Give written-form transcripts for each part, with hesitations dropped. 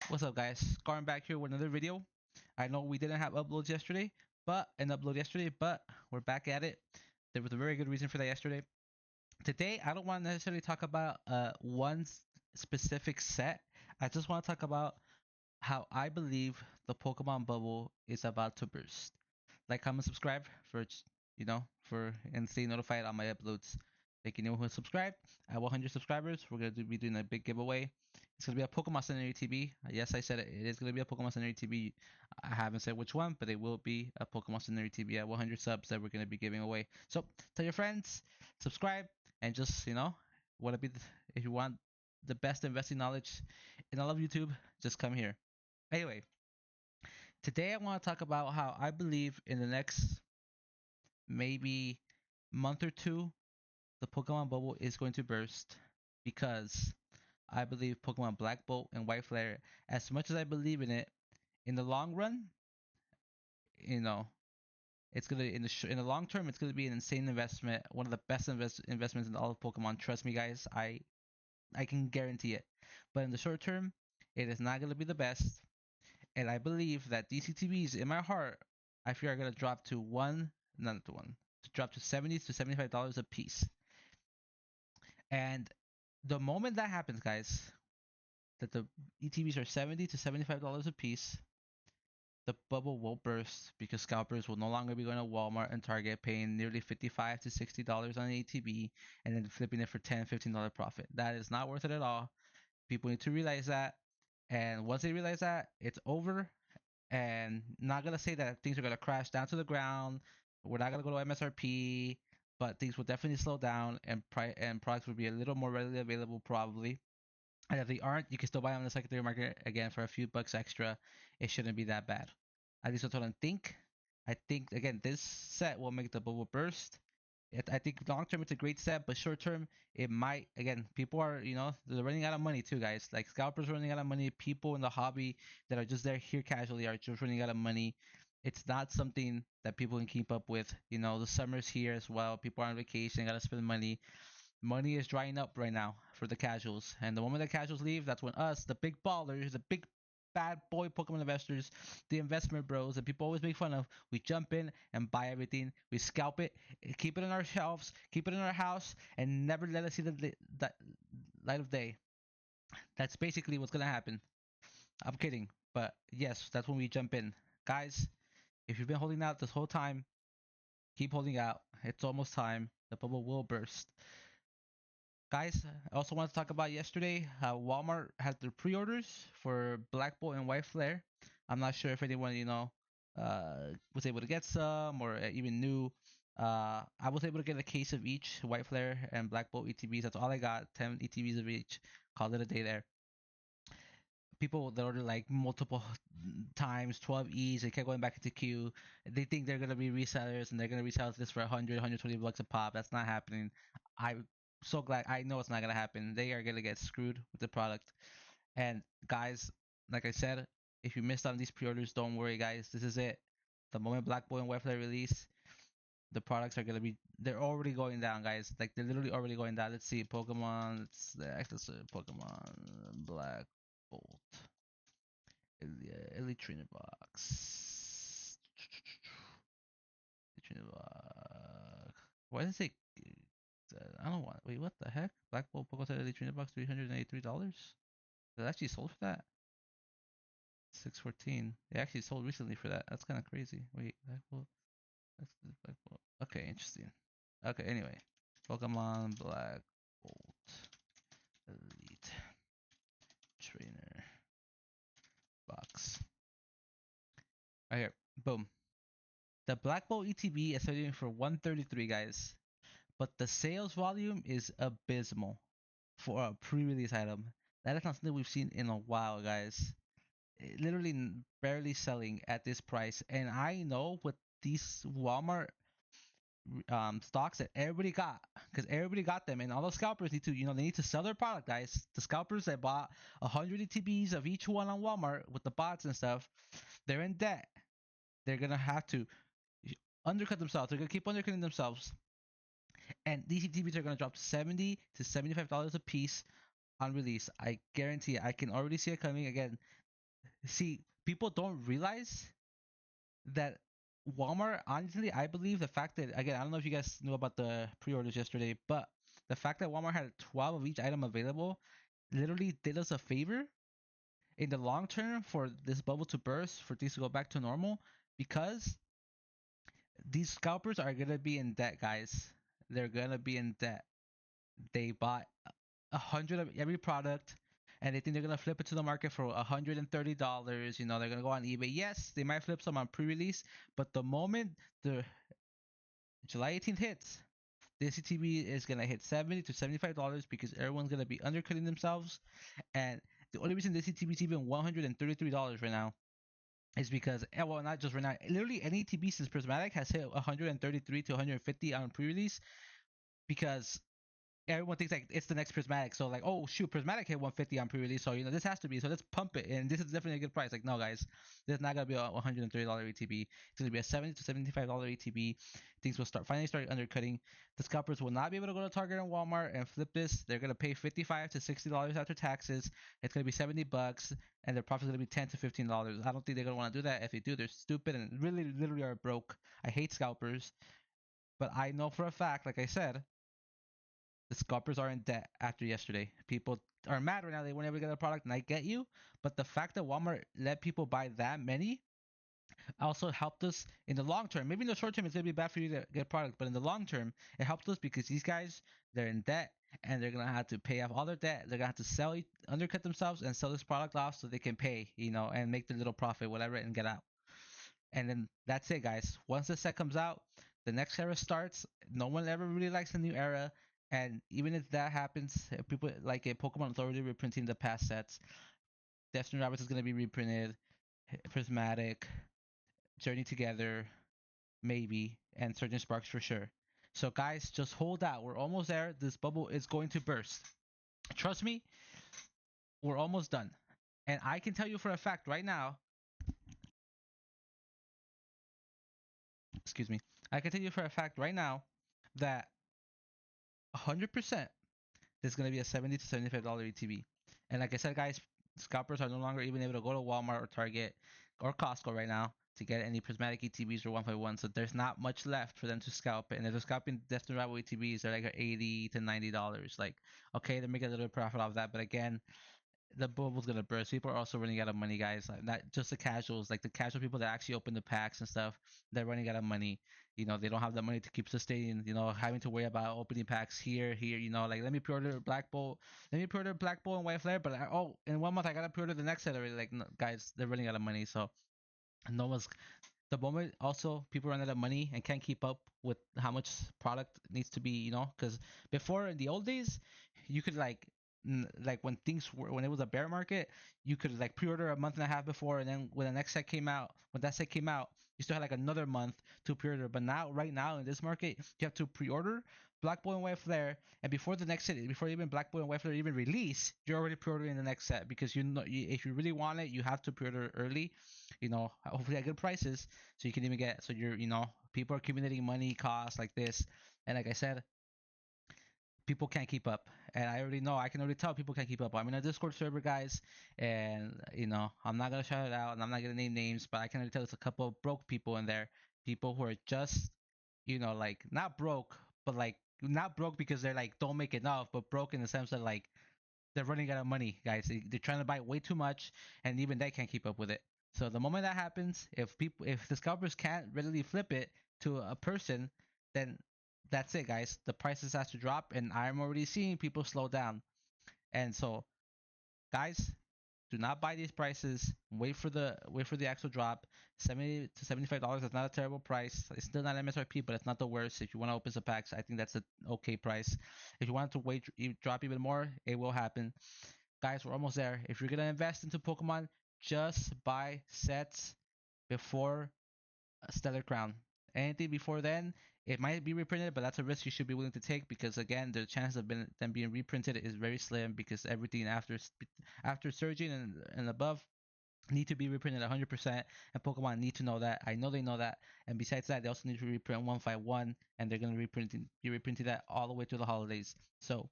What's up, guys? Garn back here with another video. I know we didn't have uploads yesterday, but we're back at it. There was a very good reason for that yesterday. Today, I don't want to necessarily talk about one specific set. I just want to talk about how I believe the Pokemon bubble is about to burst. Like, comment, subscribe and stay notified on my uploads. Thank you, anyone who has subscribed. At 100 subscribers, we're gonna be doing a big giveaway. It's gonna be a Pokemon Center ETB. Yes, I said it. It is gonna be a Pokemon Center ETB. I haven't said which one, but it will be a Pokemon Center ETB at 100 subs that we're gonna be giving away. So tell your friends, subscribe, and just want to be if you want the best investing knowledge in all of YouTube, just come here. Anyway, today I want to talk about how I believe in the next maybe month or two, the Pokemon bubble is going to burst because I believe Pokemon Black Bolt and White Flare, as much as I believe in it, in the long run, you know, it's gonna in the long term, it's gonna be an insane investment, one of the best investments in all of Pokemon. Trust me, guys, I can guarantee it. But in the short term, it is not gonna be the best, and I believe that DCTVs in my heart, I fear are gonna drop to drop to $70 to $75 a piece. And the moment that happens, guys, that the ETBs are $70 to $75 a piece, the bubble will burst because scalpers will no longer be going to Walmart and Target paying nearly $55 to $60 on an ETB and then flipping it for $10 to $15 profit. That is not worth it at all. People need to realize that. And once they realize that, it's over. And not gonna say that things are gonna crash down to the ground. We're not gonna go to MSRP, but things will definitely slow down and products will be a little more readily available probably. And if they aren't, you can still buy them on the secondary market again for a few bucks extra. It shouldn't be that bad. At least that's what I think. I think again this set will make the bubble burst. I think long term it's a great set, but short term it might. Again, people are they're running out of money too, guys. Like scalpers running out of money. People in the hobby that are just there here casually are just running out of money. It's not something that people can keep up with. The summer's here as well. People are on vacation, gotta spend money. Money is drying up right now for the casuals, and the moment the casuals leave, that's when us, the big ballers, the big bad boy Pokemon investors, the investment bros that people always make fun of, we jump in and buy everything. We scalp it, keep it on our shelves, keep it in our house, and never let it see the light of day. That's basically what's gonna happen. I'm kidding, but yes, that's when we jump in, guys. If you've been holding out this whole time, keep holding out. It's almost time. The bubble will burst. Guys, I also want to talk about yesterday how Walmart had their pre-orders for Black Bolt and White Flare. I'm not sure if anyone, was able to get some or even knew. I was able to get a case of each White Flare and Black Bolt ETBs. That's all I got. 10 ETBs of each. Called it a day there. People that order like multiple times, 12 E's, they kept going back into queue. They think they're gonna be resellers and they're gonna resell this for 100, 120 bucks a pop. That's not happening. I'm so glad. I know it's not gonna happen. They are gonna get screwed with the product. And guys, like I said, if you missed on these pre-orders, don't worry, guys. This is it. The moment Black Bolt and White Flare release, the products are gonna be. They're already going down, guys. Like they're literally already going down. Let's see, Pokemon. Let's Pokemon Black Bolt. Elite Trainer Box. Elite Trainer Box. Why does it say? I don't want. Wait, what the heck? Black Bolt Pokemon Elite Trainer Box, $383. It actually sold for that. 614. It actually sold recently for that. That's kind of crazy. Wait, Black Bolt. That's the Black Bolt. Okay, interesting. Okay, anyway, Pokemon Black Bolt Elite Trainer Box. Right here. Boom. The Black Bolt ETB is selling for 133, guys, but the sales volume is abysmal for a pre-release item. That is not something we've seen in a while, guys. Literally barely selling at this price, and I know with these Walmart stocks that everybody got, because everybody got them, and all the scalpers need to, they need to sell their product, guys. The scalpers that bought 100 ETBs of each one on Walmart with the bots and stuff, they're in debt. They're gonna have to undercut themselves. They're gonna keep undercutting themselves, and these ETBs are gonna drop to $70 to $75 a piece on release. I guarantee it. I can already see it coming again. See, people don't realize that Walmart, honestly, I believe the fact that, again, I don't know if you guys knew about the pre-orders yesterday, but the fact that Walmart had 12 of each item available literally did us a favor in the long term for this bubble to burst, for things to go back to normal, because these scalpers are gonna be in debt, guys. They're gonna be in debt. They bought 100 of every product, and they think they're gonna flip it to the market for $130. You know, they're gonna go on eBay. Yes, they might flip some on pre-release, but the moment the July 18th hits, the CTB is gonna hit $70 to $75 because everyone's gonna be undercutting themselves. And the only reason the CTB is even $133 right now is because, well, not just right now, literally any TB since Prismatic has hit 133 to 150 on pre-release, because everyone thinks like it's the next Prismatic. So like, oh shoot, Prismatic hit 150 on pre-release, so this has to be. So let's pump it, and this is definitely a good price. Like, no, guys, this is not gonna be a $130 ETB. It's gonna be a $70 to $75 ETB. Things will finally start undercutting. The scalpers will not be able to go to Target and Walmart and flip this. They're gonna pay $55 to $60 after taxes. It's gonna be $70, and their profit's gonna be $10 to $15. I don't think they're gonna want to do that. If they do, they're stupid and really, literally are broke. I hate scalpers, but I know for a fact, like I said, the scalpers are in debt after yesterday. People are mad right now. They won't ever get a product, and I get you. But the fact that Walmart let people buy that many also helped us in the long term. Maybe in the short term, it's going to be bad for you to get a product, but in the long term, it helped us because these guys, they're in debt, and they're going to have to pay off all their debt. They're going to have to undercut themselves and sell this product off so they can pay, and make their little profit, whatever, and get out. And then that's it, guys. Once the set comes out, the next era starts. No one ever really likes the new era. And even if that happens, people like a Pokemon Authority reprinting the past sets. Destiny Roberts is going to be reprinted. Prismatic, Journey Together, maybe, and Surgeon Sparks for sure. So, guys, just hold out. We're almost there. This bubble is going to burst. Trust me, we're almost done. And I can tell you for a fact right now, excuse me, I can tell you for a fact right now that 100% there's going to be a $70 to $75 ETB. And like I said, guys, scalpers are no longer even able to go to Walmart or Target or Costco right now to get any prismatic ETBs or 151. So there's not much left for them to scalp. And if they're scalping Destiny Rival ETBs, they're like $80 to $90. Like, okay, they're making a little profit off that. But again, the bubble's gonna burst. People are also running out of money, guys. Like, not just the casuals, like the casual people that actually open the packs and stuff. They're running out of money. They don't have the money to keep sustaining. Having to worry about opening packs here. Like let me pre-order Black Bolt, let me pre-order Black Bolt and White Flare, but in 1 month I gotta pre-order the next set already. Like, no, guys, they're running out of money. So no one's the moment also people run out of money and can't keep up with how much product needs to be, because before in the old days you could like when it was a bear market, you could like pre-order a month and a half before, and then when the next set came out, when that set came out, you still had like another month to pre-order. But now, right now in this market, you have to pre-order Black Boy and White Flare, and before the next set, before even Black Boy and White Flare even release, you're already pre-ordering the next set because if you really want it, you have to pre-order early. Hopefully at good prices, so you can even get so people are accumulating money costs like this, and like I said, people can't keep up. And I already know, I can already tell people can't keep up. I'm in a Discord server, guys, and I'm not gonna shout it out and I'm not gonna name names, but I can already tell there's a couple of broke people in there, people who are just, like not broke, but like not broke because they're like don't make enough, but broke in the sense that like they're running out of money, guys. They're trying to buy way too much, and even they can't keep up with it. So the moment that happens, if the scalpers can't readily flip it to a person, then that's it, guys. The prices has to drop, and I'm already seeing people slow down. And so, guys, do not buy these prices. Wait for the actual drop. $70 to $75 is not a terrible price. It's still not MSRP, but it's not the worst. If you want to open some packs, I think that's an okay price. If you want to wait drop even more, it will happen. Guys, we're almost there. If you're gonna invest into Pokemon, just buy sets before Stellar Crown. Anything before then, it might be reprinted, but that's a risk you should be willing to take because again, the chance of them being reprinted is very slim because everything after Surging and above need to be reprinted 100%, and Pokemon need to know that. I know they know that, and besides that, they also need to reprint 151, and they're gonna be reprinting that all the way through the holidays. So,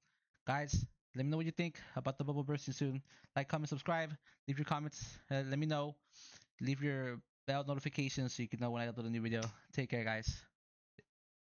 guys, Let me know what you think about the bubble bursting soon. Like, comment, subscribe. Leave your comments. Let me know. Leave your bell notifications so you can know when I upload a new video. Take care, guys.